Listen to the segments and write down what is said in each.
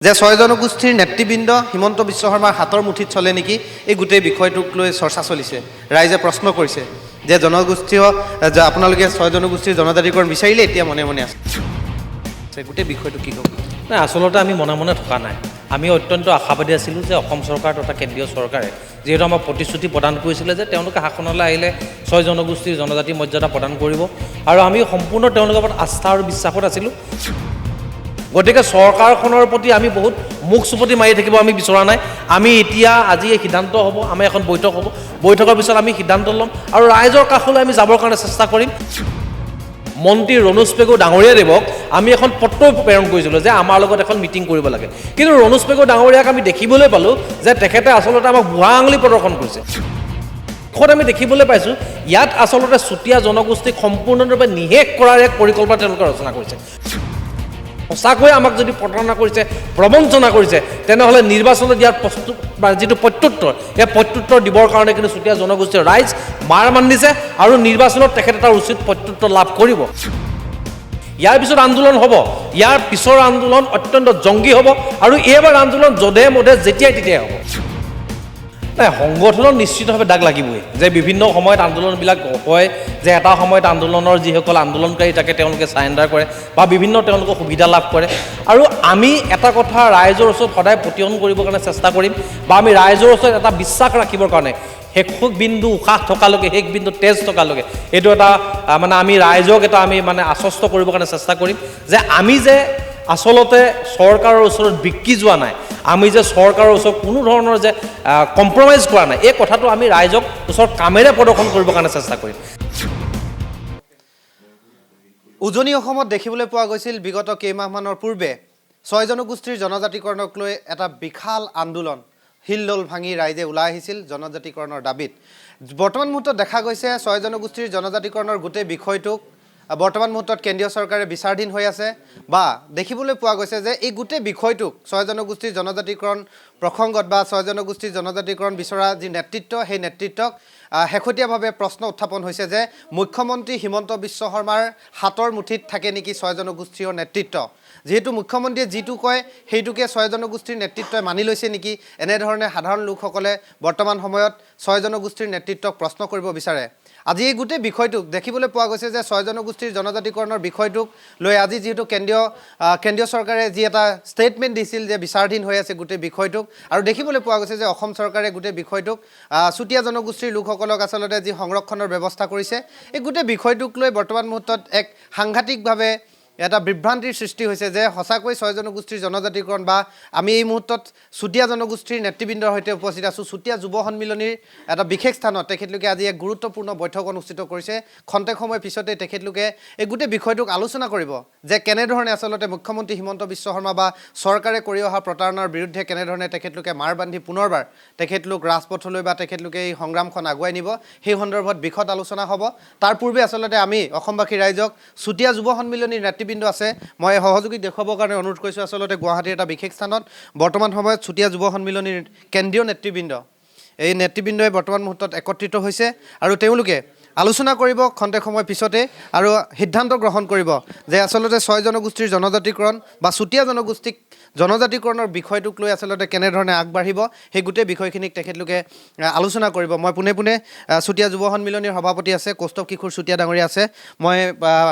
যে ছয় জনগোষ্ঠীৰ নেতৃবৃন্দ হিমন্ত বিশ্ব শৰ্মাৰ হাতৰ মুঠিত চলে নেকি এই গোটেই বিষয়টোক লৈ চৰ্চা চলিছে ৰাইজে প্ৰশ্ন কৰিছে যে জনগোষ্ঠীয় আপোনালোকে ছয় জনগোষ্ঠীৰ জনজাতিকৰণ বিচাৰিলে এতিয়া মনে মনে আছে গোটেই বিষয়টো কি ক'ব নাই আসলতে আমি মনে মনে থকা নাই আমি অত্যন্ত আশাবাদী আছিলোঁ যে অসম চৰকাৰ তথা কেন্দ্ৰীয় চৰকাৰে যিহেতু আমাক প্ৰতিশ্ৰুতি প্ৰদান কৰিছিলে যে তেওঁলোকে শাসনলৈ আহিলে ছয় জনগোষ্ঠীৰ জনজাতি মৰ্যাদা প্ৰদান কৰিব আৰু আমি সম্পূৰ্ণ তেওঁলোকৰ ওপৰত আস্থা আৰু বিশ্বাসত আছিলোঁ গতিকে চৰকাৰখনৰ প্ৰতি আমি বহুত মুখ চুপতি মাৰি থাকিব আমি বিচৰা নাই আমি এতিয়া আজি এই সিদ্ধান্ত হ'ব আমাৰ এখন বৈঠক হ'ব বৈঠকৰ পিছত আমি সিদ্ধান্ত ল'ম আৰু ৰাইজৰ কাষলৈ আমি যাবৰ কাৰণে চেষ্টা কৰিম মন্ত্ৰী ৰণোজ পেগু ডাঙৰীয়া দেৱক আমি এখন পত্ৰ প্ৰেৰণ কৰিছিলোঁ যে আমাৰ লগত এখন মিটিং কৰিব লাগে কিন্তু ৰণোজ পেগু ডাঙৰীয়াক আমি দেখিবলৈ পালোঁ যে তেখেতে আচলতে আমাক বুঢ়া আঙুলি প্ৰদৰ্শন কৰিছে আমি দেখিবলৈ পাইছোঁ ইয়াত আচলতে চুতীয়া জনগোষ্ঠীক সম্পূৰ্ণৰূপে নিশেষ কৰাৰ এক পৰিকল্পনা তেওঁলোকে ৰচনা কৰিছে সঁচাকৈ আমাক যদি প্ৰতাৰণা কৰিছে প্ৰবঞ্চনা কৰিছে তেনেহ'লে নিৰ্বাচনত ইয়াৰ প্ৰস্তুত বা যিটো প্ৰত্যুত্তৰ সেই প্ৰত্যুত্তৰ দিবৰ কাৰণে কিন্তু চুতীয়া জনগোষ্ঠীৰ ৰাইজ মাৰ মান্দিছে আৰু নিৰ্বাচনত তেখেত এটা উচিত প্ৰত্যুত্তৰ লাভ কৰিব ইয়াৰ পিছত আন্দোলন হ'ব ইয়াৰ পিছৰ আন্দোলন অত্যন্ত জংগী হ'ব আৰু এইবাৰ আন্দোলন যধে মধে যেতিয়াই তেতিয়াই হ'ব নাই সংগঠনত নিশ্চিতভাৱে দাগ লাগিবই যে বিভিন্ন সময়ত আন্দোলনবিলাক হয় যে এটা সময়ত আন্দোলনৰ যিসকল আন্দোলনকাৰী তাকে তেওঁলোকে চাৰেণ্ডাৰ কৰে বা বিভিন্ন তেওঁলোকৰ সুবিধা লাভ কৰে আৰু আমি এটা কথা ৰাইজৰ ওচৰত সদায় প্ৰতিয়ন কৰিবৰ কাৰণে চেষ্টা কৰিম বা আমি ৰাইজৰ ওচৰত এটা বিশ্বাস ৰাখিবৰ কাৰণে শেষ বিন্দু উশাহ থকালৈকে শেষ বিন্দু তেজ থকালৈকে এইটো এটা মানে আমি ৰাইজক এটা আমি মানে আশ্বস্ত কৰিবৰ কাৰণে চেষ্টা কৰিম যে আমি যে আচলতে চৰকাৰৰ ওচৰত বিক্ৰী যোৱা নাই আমি যে চৰকাৰৰ ওচৰত কোনো ধৰণৰ যে কম্প্ৰমাইজ কৰা নাই এই কথাটো আমি ৰাইজক ওচৰত কামেৰে প্ৰদৰ্শন কৰিবৰ কাৰণে চেষ্টা কৰিম উজনি অসমত দেখিবলৈ পোৱা গৈছিল বিগত কেইমাহমানৰ পূৰ্বে ছয় জনগোষ্ঠীৰ জনজাতিকৰণক লৈ এটা বিশাল আন্দোলন হিলদল ভাঙি ৰাইজে ওলাই আহিছিল জনজাতিকৰণৰ দাবীত বৰ্তমান মুহূৰ্তত দেখা গৈছে ছয় জনগোষ্ঠীৰ জনজাতিকৰণৰ গোটেই বিষয়টোক বৰ্তমান মুহূৰ্তত কেন্দ্ৰীয় চৰকাৰে বিচাৰাধীন হৈ আছে বা দেখিবলৈ পোৱা গৈছে যে এই গোটেই বিষয়টোক ছয় জনগোষ্ঠীৰ জনজাতিকৰণ প্ৰসংগত বা ছয় জনগোষ্ঠীৰ জনজাতিকৰণ বিচৰা যি নেতৃত্ব সেই নেতৃত্বক শেহতীয়াভাৱে প্ৰশ্ন উত্থাপন হৈছে যে মুখ্যমন্ত্ৰী হিমন্ত বিশ্ব শৰ্মাৰ হাতৰ মুঠিত থাকে নেকি ছয় জনগোষ্ঠীৰ নেতৃত্ব যেহেতু মুখ্যমন্ত্ৰীয়ে যিটো কয় সেইটোকে ছয় জনগোষ্ঠীৰ নেতৃত্বই মানি লৈছে নেকি এনেধৰণে সাধাৰণ লোকসকলে বৰ্তমান সময়ত ছয় জনগোষ্ঠীৰ নেতৃত্বক প্ৰশ্ন কৰিব বিচাৰে আজি এই গোটেই বিষয়টোক দেখিবলৈ পোৱা গৈছে যে ছয় জনগোষ্ঠীৰ জনজাতিকৰণৰ বিষয়টোক লৈ আজি যিহেতু কেন্দ্ৰীয় চৰকাৰে যি এটা ষ্টেটমেণ্ট দিছিল যে বিচাৰাধীন হৈ আছে গোটেই বিষয়টোক আৰু দেখিবলৈ পোৱা গৈছে যে অসম চৰকাৰে গোটেই বিষয়টোক চুতীয়া জনগোষ্ঠীৰ লোকসকলক আচলতে যি সংৰক্ষণৰ ব্যৱস্থা কৰিছে এই গোটেই বিষয়টোক লৈ বৰ্তমান মুহূৰ্তত এক সাংঘাতিকভাৱে এটা বিভ্ৰান্তিৰ সৃষ্টি হৈছে যে সঁচাকৈ ছয় জনগোষ্ঠীৰ জনজাতিকৰণ বা আমি এই মুহূৰ্তত চুতীয়া জনগোষ্ঠীৰ নেতৃবৃন্দৰ সৈতে উপস্থিত আছোঁ চুতীয়া যুৱ সন্মিলনীৰ এটা বিশেষ স্থানত তেখেতলোকে আজি এক গুৰুত্বপূৰ্ণ বৈঠক অনুষ্ঠিত কৰিছে খন্তেক সময় পিছতে তেখেতলোকে এই গোটেই বিষয়টোক আলোচনা কৰিব যে কেনেধৰণে আচলতে মুখ্যমন্ত্ৰী হিমন্ত বিশ্ব শৰ্মা বা চৰকাৰে কৰি অহা প্ৰতাৰণাৰ বিৰুদ্ধে কেনেধৰণে তেখেতলোকে মাৰ বান্ধি পুনৰবাৰ তেখেতলোক ৰাজপথলৈ বা তেখেতলোকে এই সংগ্ৰামখন আগুৱাই নিব সেই সন্দৰ্ভত বিশদ আলোচনা হ'ব তাৰ পূৰ্বে আচলতে আমি অসমবাসী ৰাইজক চুতীয়া যুৱ সন্মিলনীৰ নেতৃবৃন্দ আছে মই সহযোগী দেখুৱাবৰ কাৰণে অনুৰোধ কৰিছোঁ আচলতে গুৱাহাটীৰ এটা বিশেষ স্থানত বৰ্তমান সময়ত চুতীয়া যুৱ সন্মিলনীৰ কেন্দ্ৰীয় নেতৃবৃন্দ এই নেতৃবৃন্দই বৰ্তমান মুহূৰ্তত একত্ৰিত হৈছে আৰু তেওঁলোকে আলোচনা কৰিব খন্তেক সময় পিছতে আৰু সিদ্ধান্ত গ্ৰহণ কৰিব যে আচলতে ছয় জনগোষ্ঠীৰ জনজাতিকৰণ বা চুতীয়া জনগোষ্ঠীক জনজাতিকৰণৰ বিষয়টোক লৈ আচলতে কেনেধৰণে আগবাঢ়িব সেই গোটেই বিষয়খিনিক তেখেতলোকে আলোচনা কৰিব মই পোনে পোনে চুতীয়া যুৱ সন্মিলনীৰ সভাপতি আছে কৌস্তৱ কিশোৰ চুতীয়া ডাঙৰীয়া আছে মই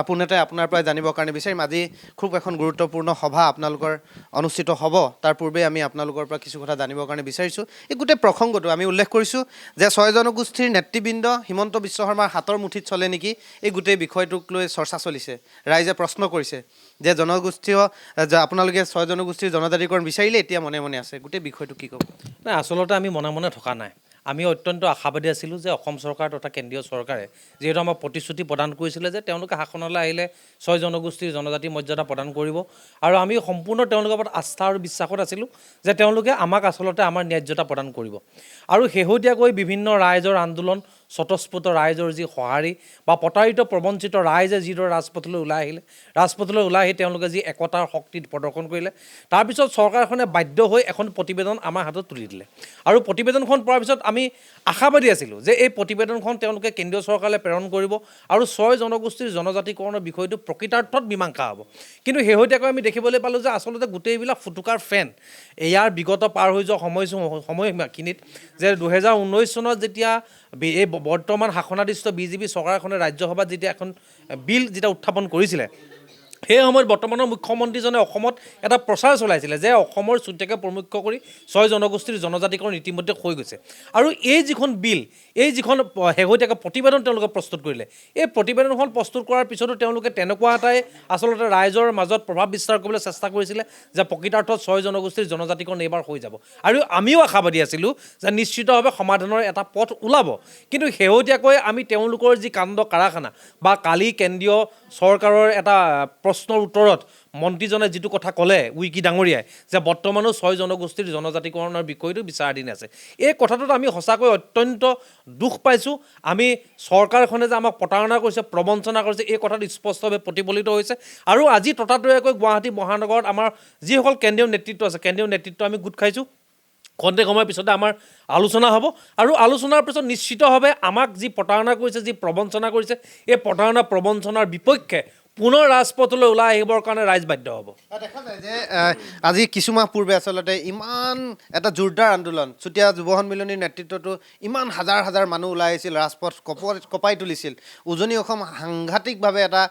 পোনতে আপোনাৰ পৰা জানিবৰ কাৰণে বিচাৰিম আজি খুব এখন গুৰুত্বপূৰ্ণ সভা আপোনালোকৰ অনুষ্ঠিত হ'ব তাৰ পূৰ্বে আমি আপোনালোকৰ পৰা কিছু কথা জানিবৰ কাৰণে বিচাৰিছোঁ এই গোটেই প্ৰসংগটো আমি উল্লেখ কৰিছোঁ যে ছয় জনগোষ্ঠীৰ নেতৃবৃন্দ হিমন্ত বিশ্ব শৰ্মাৰ হাতৰ মুঠিত চলে নেকি এই গোটেই বিষয়টোক লৈ চৰ্চা চলিছে ৰাইজে প্ৰশ্ন কৰিছে যে জনগোষ্ঠীয় আপোনালোকে ছয় জনগোষ্ঠীৰ জনজাতিকৰণ বিচাৰিলে এতিয়া মনে মনে আছে গোটেই বিষয়টো কি ক'ব নাই আচলতে আমি মনে মনে থকা নাই আমি অত্যন্ত আশাবাদী আছিলোঁ যে অসম চৰকাৰ তথা কেন্দ্ৰীয় চৰকাৰে যিহেতু আমাক প্ৰতিশ্ৰুতি প্ৰদান কৰিছিলে যে তেওঁলোকে শাসনলৈ আহিলে ছয় জনগোষ্ঠীৰ জনজাতি মৰ্যাদা প্ৰদান কৰিব আৰু আমি সম্পূৰ্ণ তেওঁলোকৰ ওপৰত আস্থা আৰু বিশ্বাসত আছিলোঁ যে তেওঁলোকে আমাক আচলতে আমাৰ ন্যায্যতা প্ৰদান কৰিব আৰু শেহতীয়াকৈ বিভিন্ন ৰাইজৰ আন্দোলন স্বতঃস্ফূৰ্ত ৰাইজৰ যি সঁহাৰি বা প্ৰতাৰিত প্ৰবঞ্চিত ৰাইজে যিদৰে ৰাজপথলৈ ওলাই আহিলে, ৰাজপথলৈ ওলাই আহি তেওঁলোকে যি একতাৰ শক্তি প্ৰদৰ্শন কৰিলে, তাৰপিছত চৰকাৰখনে বাধ্য হৈ এখন প্ৰতিবেদন আমাৰ হাতত তুলি দিলে। আৰু প্ৰতিবেদনখন পোৱাৰ পিছত আমি আশাবাদী আছিলোঁ যে এই প্ৰতিবেদনখন তেওঁলোকে কেন্দ্ৰীয় চৰকাৰলৈ প্ৰেৰণ কৰিব আৰু 6 জনগোষ্ঠীৰ জনজাতিকৰণৰ বিষয়টো প্ৰকৃতাৰ্থত মীমাংসা হ'ব। কিন্তু শেহতীয়াকৈ আমি দেখিবলৈ পালোঁ যে আচলতে গোটেইবিলাক ফুটুকাৰ ফেন। ইয়াৰ বিগত পাৰ হৈ যোৱা সময়খিনিত যে 2019 চনত যেতিয়া এই বৰ্তমান শাসনাধিষ্ঠ বিজেপি চৰকাৰখনে ৰাজ্যসভাত যেতিয়া এখন বিল যেতিয়া উত্থাপন কৰিছিলে, সেই সময়ত বৰ্তমানৰ মুখ্যমন্ত্ৰীজনে অসমত এটা প্ৰচাৰ চলাইছিলে যে অসমৰ চুটিকে প্ৰমুখ্য কৰি 6 জনগোষ্ঠীৰ জনজাতিকৰণ ইতিমধ্যে হৈ গৈছে। আৰু এই যিখন বিল, এই যিখন শেহতীয়াকৈ প্ৰতিবেদন তেওঁলোকে প্ৰস্তুত কৰিলে, এই প্ৰতিবেদনখন প্ৰস্তুত কৰাৰ পিছতো তেওঁলোকে তেনেকুৱা এটাই আচলতে ৰাইজৰ মাজত প্ৰভাৱ বিস্তাৰ কৰিবলৈ চেষ্টা কৰিছিলে যে প্ৰকৃতাৰ্থত 6 জনগোষ্ঠীৰ জনজাতিকৰণ এইবাৰ হৈ যাব। আৰু আমিও আশাবাদী আছিলোঁ যে নিশ্চিতভাৱে সমাধানৰ এটা পথ ওলাব। কিন্তু শেহতীয়াকৈ আমি তেওঁলোকৰ যি কাণ্ড কাৰখানা বা কালি কেন্দ্ৰীয় চৰকাৰৰ এটা প্ৰশ্নৰ উত্তৰত মন্ত্ৰীজনে যিটো কথা ক'লে উইকি ডাঙৰীয়াই যে বৰ্তমানো 6 জনগোষ্ঠীৰ জনজাতিকৰণৰ বিষয়টো বিচাৰাধীন আছে, এই কথাটোত আমি সঁচাকৈ অত্যন্ত দুখ পাইছোঁ। আমি চৰকাৰখনে যে আমাক প্ৰতাৰণা কৰিছে, প্ৰবঞ্চনা কৰিছে, এই কথাটো স্পষ্টভাৱে প্ৰতিফলিত হৈছে। আৰু আজি ততাতৈয়াকৈ গুৱাহাটী মহানগৰত আমাৰ যিসকল কেন্দ্ৰীয় নেতৃত্ব আছে, কেন্দ্ৰীয় নেতৃত্ব আমি গোট খাইছোঁ। খন্তেক সময়ৰ পিছতে আমাৰ আলোচনা হ'ব আৰু আলোচনাৰ পিছত নিশ্চিতভাৱে আমাক যি প্ৰতাৰণা কৰিছে, যি প্ৰবঞ্চনা কৰিছে, এই প্ৰতাৰণা প্ৰবঞ্চনাৰ বিপক্ষে পুনৰ ৰাজপথলৈ ওলাই আহিবৰ কাৰণে ৰাইজ বাধ্য হ'ব। দেখা যায় যে আজি কিছুমাহ পূৰ্বে আচলতে ইমান এটা জোৰদাৰ আন্দোলন, চুতীয়া যুৱ সন্মিলনীৰ নেতৃত্বতো ইমান হাজাৰ হাজাৰ মানুহ ওলাই আহিছিল, ৰাজপথ কঁপাই তুলিছিল, উজনি অসম সাংঘাতিকভাৱে এটা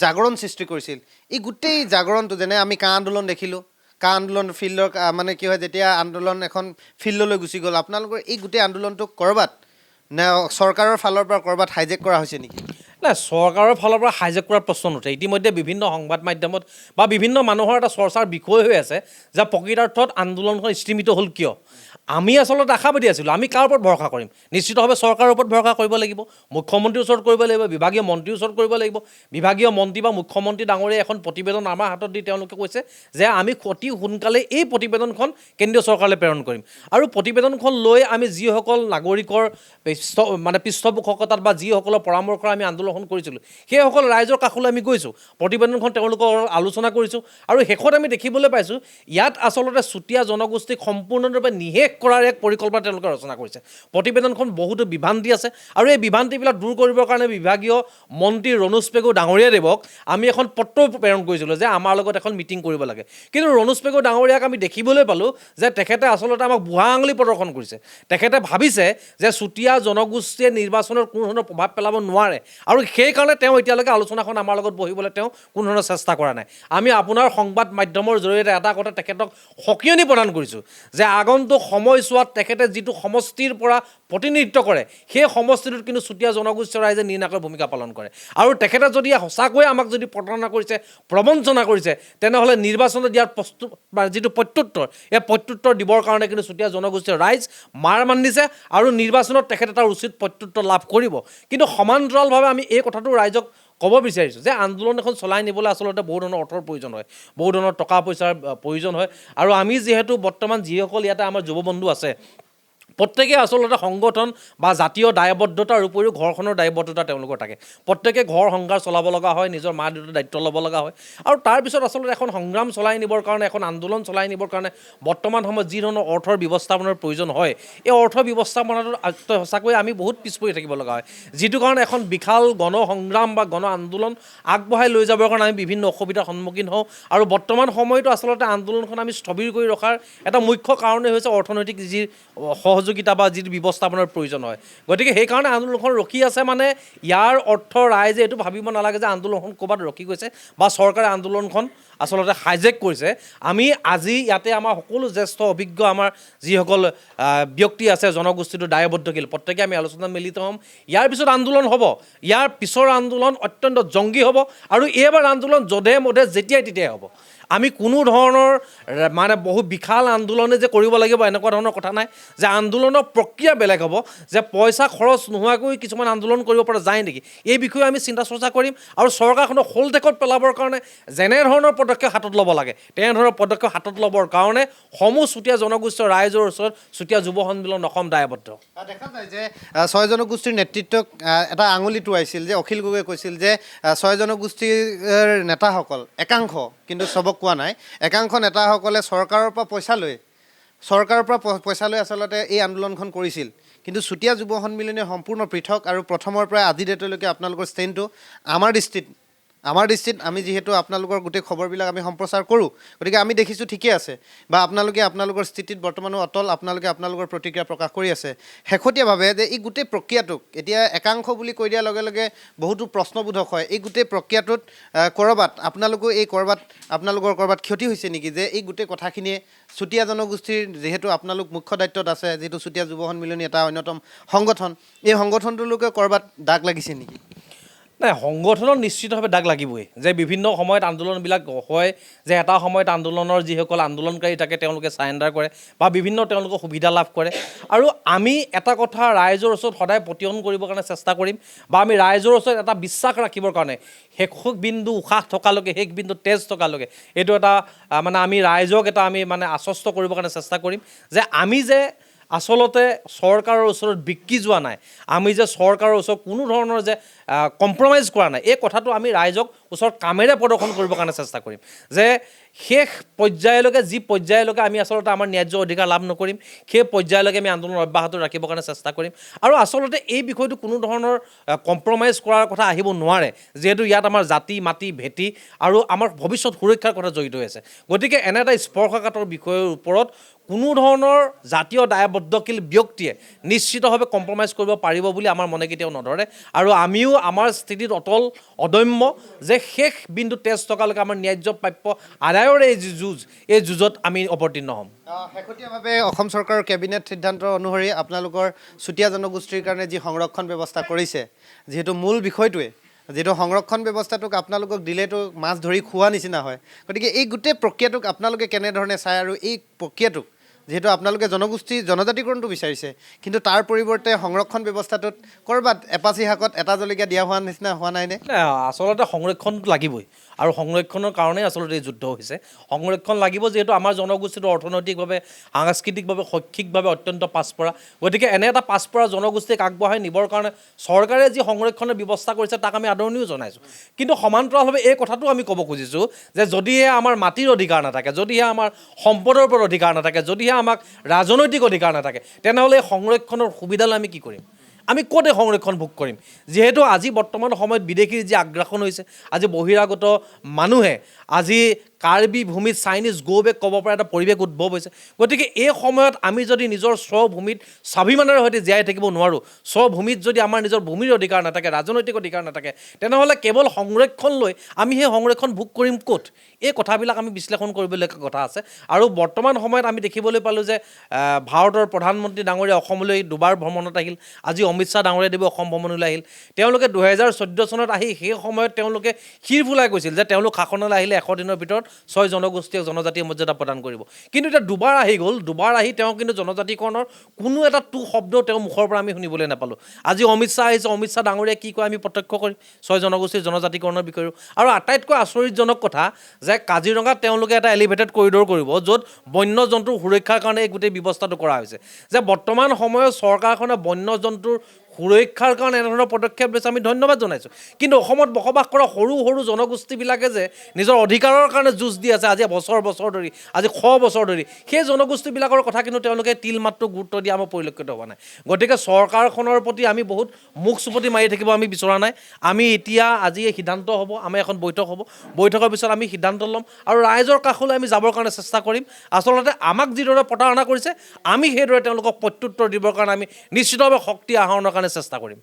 জাগৰণ সৃষ্টি কৰিছিল। এই গোটেই জাগৰণটো যেনে আমি কা আন্দোলন দেখিলোঁ, কা আন্দোলন ফিল্ডৰ মানে কি হয়, যেতিয়া আন্দোলন এখন ফিল্ডলৈ গুচি গ'ল, আপোনালোকৰ এই গোটেই আন্দোলনটোক ক'ৰবাত নে চৰকাৰৰ ফালৰ পৰা ক'ৰবাত হাইজেক কৰা হৈছে নেকি? নাই, চৰকাৰৰ ফালৰ পৰা হাইজেক কৰাৰ প্ৰশ্ন নুঠে। ইতিমধ্যে বিভিন্ন সংবাদ মাধ্যমত বা বিভিন্ন মানুহৰ এটা চৰ্চাৰ বিষয় হৈ আছে যে প্ৰকৃতাৰ্থত আন্দোলনখন স্থিমিত হ'ল কিয়। আমি আচলতে আশাবাদী আছিলোঁ। আমি কাৰ ওপৰত ভৰসা কৰিম? নিশ্চিতভাৱে চৰকাৰৰ ওপৰত ভৰসা কৰিব লাগিব, মুখ্যমন্ত্ৰীৰ ওচৰত কৰিব লাগিব, বিভাগীয় মন্ত্ৰীৰ ওচৰত কৰিব লাগিব। বিভাগীয় মন্ত্ৰী বা মুখ্যমন্ত্ৰী ডাঙৰীয়াই এখন প্ৰতিবেদন আমাৰ হাতত দি তেওঁলোকে কৈছে যে আমি অতি সোনকালে এই প্ৰতিবেদনখন কেন্দ্ৰীয় চৰকাৰলৈ প্ৰেৰণ কৰিম। আৰু প্ৰতিবেদনখন লৈ আমি যিসকল নাগৰিকৰ পৃষ্ঠপোষকতাত বা যিসকলৰ পৰামৰ্শৰে আমি আন্দোলন কৰিছিলোঁ, সেইসকল ৰাইজৰ কাষলৈ আমি গৈছোঁ, প্ৰতিবেদনখন তেওঁলোকৰ আলোচনা কৰিছোঁ। আৰু শেষত আমি দেখিবলৈ পাইছোঁ ইয়াত আচলতে চুতীয়া জনগোষ্ঠীক সম্পূৰ্ণৰূপে নিশেষ কৰাৰ এক পৰিকল্পনা তেওঁলোকে ৰচনা কৰিছে। প্ৰতিবেদনখন বহুতো বিভ্ৰান্তি আছে আৰু এই বিভ্ৰান্তিবিলাক দূৰ কৰিবৰ কাৰণে বিভাগীয় মন্ত্ৰী ৰণোজ পেগু ডাঙৰীয়াদেৱক আমি এখন পত্ৰ প্ৰেৰণ কৰিছিলোঁ যে আমাৰ লগত এখন মিটিং কৰিব লাগে। কিন্তু ৰণোজ পেগু ডাঙৰীয়াক আমি দেখিবলৈ পালোঁ যে তেখেতে আচলতে আমাক বুঢ়া আঙুলি প্ৰদৰ্শন কৰিছে। তেখেতে ভাবিছে যে চুতীয়া জনগোষ্ঠীয়ে নিৰ্বাচনত কোনো ধৰণৰ প্ৰভাৱ পেলাব নোৱাৰে আৰু সেইকাৰণে তেওঁ এতিয়ালৈকে আলোচনাখন আমাৰ লগত বহিবলৈ তেওঁ কোনো ধৰণৰ চেষ্টা কৰা নাই। আমি আপোনাৰ সংবাদ মাধ্যমৰ জৰিয়তে এটা কথা তেখেতক সকিয়নি প্ৰদান কৰিছোঁ যে আগন্তুক সময়ছোৱাত তেখেতে যিটো সমষ্টিৰ পৰা প্ৰতিনিধিত্ব কৰে, সেই সমষ্টিটোত কিন্তু চুতীয়া জনগোষ্ঠীয় ৰাইজে নিৰ্ণায়কৰ ভূমিকা পালন কৰে। আৰু তেখেতে যদি সঁচাকৈয়ে আমাক যদি প্ৰতাৰণা কৰিছে, প্ৰবঞ্চনা কৰিছে, তেনেহ'লে নিৰ্বাচনত দিয়াৰ যিটো প্ৰত্যুত্তৰ, এই প্ৰত্যুত্তৰ দিবৰ কাৰণে কিন্তু চুতীয়া জনগোষ্ঠীয় ৰাইজ মাৰ মান্দিছে আৰু নিৰ্বাচনত তেখেতে তাৰ উচিত প্ৰত্যুত্তৰ লাভ কৰিব। কিন্তু সমান্তৰালভাৱে আমি এই কথাটো ৰাইজক ক'ব বিচাৰিছোঁ যে আন্দোলন এখন চলাই নিবলৈ আচলতে বহু ধৰণৰ অৰ্থৰ প্ৰয়োজন হয়, বহু ধৰণৰ টকা পইচাৰ প্ৰয়োজন হয়। আৰু আমি যিহেতু বৰ্তমান যিসকল ইয়াতে আমাৰ যুৱ বন্ধু আছে, প্ৰত্যেকে আচলতে সংগঠন বা জাতীয় দায়বদ্ধতাৰ উপৰিও ঘৰখনৰ দায়বদ্ধতা তেওঁলোকৰ থাকে। প্ৰত্যেকে ঘৰ সংসাৰ চলাব লগা হয়, নিজৰ মা দেউতাৰ দায়িত্ব ল'ব লগা হয়। আৰু তাৰপিছত আচলতে এখন সংগ্ৰাম চলাই নিবৰ কাৰণে, এখন আন্দোলন চলাই নিবৰ কাৰণে বৰ্তমান সময়ত যি ধৰণৰ অৰ্থৰ ব্যৱস্থাপনাৰ প্ৰয়োজন হয়, এই অৰ্থ ব্যৱস্থাপনাটো সঁচাকৈ আমি বহুত পিছ পৰি থাকিব লগা হয়। যিটো কাৰণে এখন বিশাল গণ সংগ্ৰাম বা গণ আন্দোলন আগবঢ়াই লৈ যাবৰ কাৰণে আমি বিভিন্ন অসুবিধাৰ সন্মুখীন হওঁ। আৰু বৰ্তমান সময়তো আচলতে আন্দোলনখন আমি স্থবিৰ কৰি ৰখাৰ এটা মুখ্য কাৰণেই হৈছে অৰ্থনৈতিক যি সহযোগিতা বা যিটো ব্যৱস্থাপনাৰ প্ৰয়োজন হয়। গতিকে সেইকাৰণে আন্দোলনখন ৰখি আছে। মানে ইয়াৰ অৰ্থ ৰাইজে এইটো ভাবিব নালাগে যে আন্দোলনখন ক'ৰবাত ৰখি গৈছে বা চৰকাৰে আন্দোলনখন আচলতে হাইজেক কৰিছে। আমি আজি ইয়াতে আমাৰ সকলো জ্যেষ্ঠ অভিজ্ঞ আমাৰ যিসকল ব্যক্তি আছে জনগোষ্ঠীটো দায়বদ্ধশীল, প্ৰত্যেকে আমি আলোচনাত মিলিত হ'ম। ইয়াৰ পিছত আন্দোলন হ'ব, ইয়াৰ পিছৰ আন্দোলন অত্যন্ত জংগী হ'ব আৰু এইবাৰ আন্দোলন যধে মধে যেতিয়াই তেতিয়াই হ'ব। আমি কোনো ধৰণৰ মানে বহু বিশাল আন্দোলনে যে কৰিব লাগিব এনেকুৱা ধৰণৰ কথা নাই যে আন্দোলনৰ প্ৰক্ৰিয়া বেলেগ হ'ব যে পইচা খৰচ নোহোৱাকৈ কিছুমান আন্দোলন কৰিব পৰা যায় নেকি এই বিষয়ে আমি চিন্তা চৰ্চা কৰিম আৰু চৰকাৰখনক হোলটেকত পেলাবৰ কাৰণে যেনেধৰণৰ পদক্ষেপ হাতত ল'ব লাগে তেনেধৰণৰ পদক্ষেপ হাতত ল'বৰ কাৰণে সমূহ চুতীয়া জনগোষ্ঠীয় ৰাইজৰ ওচৰত চুতীয়া যুৱ সন্মিলন অসম দায়বদ্ধ দেখা যায় যে 6 জনগোষ্ঠীৰ নেতৃত্বক এটা আঙুলি টোৱাইছিল যে অখিল গগৈয়ে কৈছিল যে 6 জনগোষ্ঠীৰ নেতাসকল একাংশ কিন্তু চবক কোৱা নাই একাংশ নেতাসকলে চৰকাৰৰ পৰা পইচা লৈ আচলতে এই আন্দোলনখন কৰিছিল কিন্তু চুতীয়া যুৱ সন্মিলনে সম্পূৰ্ণ পৃথক আৰু প্ৰথমৰ পৰা আজি ডেটলৈকে আপোনালোকৰ ষ্টেণ্ডটো আমাৰ দৃষ্টিত আমি যিহেতু আপোনালোকৰ গোটেই খবৰবিলাক আমি সম্প্ৰচাৰ কৰোঁ গতিকে আমি দেখিছোঁ ঠিকে আছে বা আপোনালোকৰ স্থিতিত বৰ্তমানো অটল আপোনালোকৰ প্ৰতিক্ৰিয়া প্ৰকাশ কৰি আছে শেহতীয়াভাৱে যে এই গোটেই প্ৰক্ৰিয়াটোক এতিয়া একাংশ বুলি কৈ দিয়াৰ লগে লগে বহুতো প্ৰশ্নবোধক হয় এই গোটেই প্ৰক্ৰিয়াটোত আপোনালোকৰ ক'ৰবাত ক্ষতি হৈছে নেকি যে এই গোটেই কথাখিনিয়ে চুতীয়া জনগোষ্ঠীৰ যিহেতু আপোনালোক মুখ্য দায়িত্বত আছে যিহেতু চুতীয়া যুৱ সন্মিলনী এটা অন্যতম সংগঠন এই সংগঠনটোলৈকে ক'ৰবাত দাগ লাগিছে নেকি নাই সংগঠনত নিশ্চিতভাৱে দাগ লাগিবই যে বিভিন্ন সময়ত আন্দোলনবিলাক হয় যে এটা সময়ত আন্দোলনৰ যিসকল আন্দোলনকাৰী থাকে তেওঁলোকে চাৰেণ্ডাৰ কৰে বা বিভিন্ন তেওঁলোকে সুবিধা লাভ কৰে আৰু আমি এটা কথা ৰাইজৰ ওচৰত সদায় প্ৰতিয়ন কৰিবৰ কাৰণে চেষ্টা কৰিম বা আমি ৰাইজৰ ওচৰত এটা বিশ্বাস ৰাখিবৰ কাৰণে শেষ বিন্দু উশাহ থকালৈকে শেষ বিন্দু তেজ থকালৈকে এইটো এটা মানে আমি ৰাইজক এটা আমি মানে আশ্বস্ত কৰিবৰ কাৰণে চেষ্টা কৰিম যে আমি যে আচলতে চৰকাৰৰ ওচৰত বিক্ৰী যোৱা নাই আমি যে চৰকাৰৰ ওচৰত কোনো ধৰণৰ যে কম্প্ৰমাইজ কৰা নাই এই কথাটো আমি ৰাইজক ওচৰত কামেৰে প্ৰদৰ্শন কৰিবৰ কাৰণে চেষ্টা কৰিম যে শেষ পৰ্যায়লৈকে যি পৰ্যায়লৈকে আমি আচলতে আমাৰ ন্যায্য অধিকাৰ লাভ নকৰিম সেই পৰ্যায়লৈকে আমি আন্দোলন অব্যাহত ৰাখিবৰ কাৰণে চেষ্টা কৰিম আৰু আচলতে এই বিষয়টো কোনো ধৰণৰ কম্প্ৰমাইজ কৰাৰ কথা আহিব নোৱাৰে যিহেতু ইয়াত আমাৰ জাতি মাটি ভেটি আৰু আমাৰ ভৱিষ্যত সুৰক্ষাৰ কথা জড়িত হৈ আছে গতিকে এনে এটা স্পৰ্শকাতৰ বিষয়ৰ ওপৰত কোনো ধৰণৰ জাতীয় দায়বদ্ধশীল ব্যক্তিয়ে নিশ্চিতভাৱে কম্প্ৰমাইজ কৰিব পাৰিব বুলি আমাৰ মনে কেতিয়াও নধৰে আৰু আমিও আমাৰ স্থিতিত অটল অদম্য যে শেষ বিন্দু তেজ থকালৈকে আমাৰ ন্যায্য প্ৰাপ্য আদায়ৰ এই যুঁজত আমি অৱতীৰ্ণ হ'ম শেহতীয়াভাৱে অসম চৰকাৰৰ কেবিনেট সিদ্ধান্ত অনুসৰি আপোনালোকৰ চুতীয়া জনগোষ্ঠীৰ কাৰণে যি সংৰক্ষণ ব্যৱস্থা কৰিছে যিহেতু মূল বিষয়টোৱে যিহেতু সংৰক্ষণ ব্যৱস্থাটোক আপোনালোকক দিলেতো মাছ ধৰি খোৱা নিচিনা হয় গতিকে এই গোটেই প্ৰক্ৰিয়াটোক আপোনালোকে কেনেধৰণে চায় আৰু এই প্ৰক্ৰিয়াটোক যিহেতু আপোনালোকে জনজাতিকৰণটো বিচাৰিছে কিন্তু তাৰ পৰিৱৰ্তে সংৰক্ষণ ব্যৱস্থাটোত ক'ৰবাত এপাচি শাকত এটা জলকীয়া দিয়া হোৱা নিচিনা হোৱা নাইনে আচলতে সংৰক্ষণটো লাগিবই আৰু সংৰক্ষণৰ কাৰণেই আচলতে এই যুদ্ধ হৈছে সংৰক্ষণ লাগিব যিহেতু আমাৰ জনগোষ্ঠীটো অৰ্থনৈতিকভাৱে সাংস্কৃতিকভাৱে শৈক্ষিকভাৱে অত্যন্ত পাছপৰা গতিকে এনে এটা পাছপৰা জনগোষ্ঠীক আগবঢ়াই নিবৰ কাৰণে চৰকাৰে যি সংৰক্ষণৰ ব্যৱস্থা কৰিছে তাক আমি আদৰণিও জনাইছোঁ কিন্তু সমান্তৰালভাৱে এই কথাটো আমি ক'ব খুজিছোঁ যে যদিহে আমাৰ মাটিৰ অধিকাৰ নাথাকে যদিহে আমাৰ সম্পদৰ ওপৰত অধিকাৰ নাথাকে যদিহে আমাক ৰাজনৈতিক অধিকাৰ নাথাকে তেনেহ'লে এই সংৰক্ষণৰ সুবিধালৈ আমি কি কৰিম আমি ক'ত এই সংৰক্ষণ ভোগ কৰিম যিহেতু আজি বৰ্তমান সময়ত বিদেশীৰ যি আগ্ৰাসন হৈছে আজি বহিৰাগত মানুহে আজি কাৰ্বি ভূমিত চাইনিজ গো বেক ক'ব পৰা এটা পৰিৱেশ উদ্ভৱ হৈছে গতিকে এই সময়ত আমি যদি নিজৰ স্বভূমিত স্বাভিমানেৰে সৈতে জীয়াই থাকিব নোৱাৰোঁ স্বভূমিত যদি আমাৰ নিজৰ ভূমিৰ অধিকাৰ নাথাকে ৰাজনৈতিক অধিকাৰ নাথাকে তেনেহ'লে কেৱল সংৰক্ষণ লৈ আমি সেই সংৰক্ষণ ভোগ কৰিম ক'ত এই কথাবিলাক আমি বিশ্লেষণ কৰিবলগীয়া কথা আছে আৰু বৰ্তমান সময়ত আমি দেখিবলৈ পালোঁ যে ভাৰতৰ প্ৰধানমন্ত্ৰী ডাঙৰীয়া অসমলৈ দুবাৰ ভ্ৰমণত আহিল আজি অমিত শ্বাহ ডাঙৰীয়াদেৱে অসম ভ্ৰমণলৈ আহিল তেওঁলোকে 2014 চনত আহি সেই সময়ত তেওঁলোকে শিৰ ফুলাই কৈছিল যে তেওঁলোক শাসনলৈ আহিলে 100 দিনৰ ভিতৰত 6 জনগোষ্ঠীয় জনজাতীয় মৰ্যাদা প্ৰদান কৰিব কিন্তু এতিয়া দুবাৰ আহি তেওঁ কিন্তু জনজাতিকৰণৰ কোনো এটা শব্দ তেওঁ মুখৰ পৰা আমি শুনিবলৈ নাপালোঁ আজি অমিত শ্বাহ আহিছে অমিত শ্বাহ ডাঙৰীয়াই কি কয় আমি প্ৰত্যক্ষ কৰিম 6 জনগোষ্ঠীৰ জনজাতিকৰণৰ বিষয়ে আৰু আটাইতকৈ আচৰিতজনক কথা যে কাজিৰঙাত তেওঁলোকে এটা এলিভেটেড কৰিডৰ কৰিব য'ত বন্য জন্তুৰ সুৰক্ষাৰ কাৰণে এই গোটেই ব্যৱস্থাটো কৰা হৈছে যে বৰ্তমান সময়ত চৰকাৰখনে বন্য জন্তুৰ সুৰক্ষাৰ কাৰণে এনেধৰণৰ পদক্ষেপ লৈছে আমি ধন্যবাদ জনাইছোঁ কিন্তু অসমত বসবাস কৰা সৰু সৰু জনগোষ্ঠীবিলাকে যে নিজৰ অধিকাৰৰ কাৰণে যুঁজ দি আছে আজি বছৰ ধৰি আজি 100 বছৰ ধৰি সেই জনগোষ্ঠীবিলাকৰ কথা কিন্তু তেওঁলোকে তিলমাত্ৰ গুৰুত্ব দিয়া আমাৰ পৰিলক্ষিত হোৱা নাই গতিকে চৰকাৰখনৰ প্ৰতি আমি বহুত মুখ চুপতি মাৰি থাকিব আমি বিচৰা নাই আমি এতিয়া আজি এই সিদ্ধান্ত হ'ব আমাৰ এখন বৈঠক হ'ব বৈঠকৰ পিছত আমি সিদ্ধান্ত ল'ম আৰু ৰাইজৰ কাষলৈ আমি যাবৰ কাৰণে চেষ্টা কৰিম আচলতে আমাক যিদৰে প্ৰতাৰণা কৰিছে আমি সেইদৰে তেওঁলোকক প্ৰত্যুত্তৰ দিবৰ কাৰণে আমি নিশ্চিতভাৱে শক্তি আহৰণৰ কাৰণে চেষ্টা কৰিম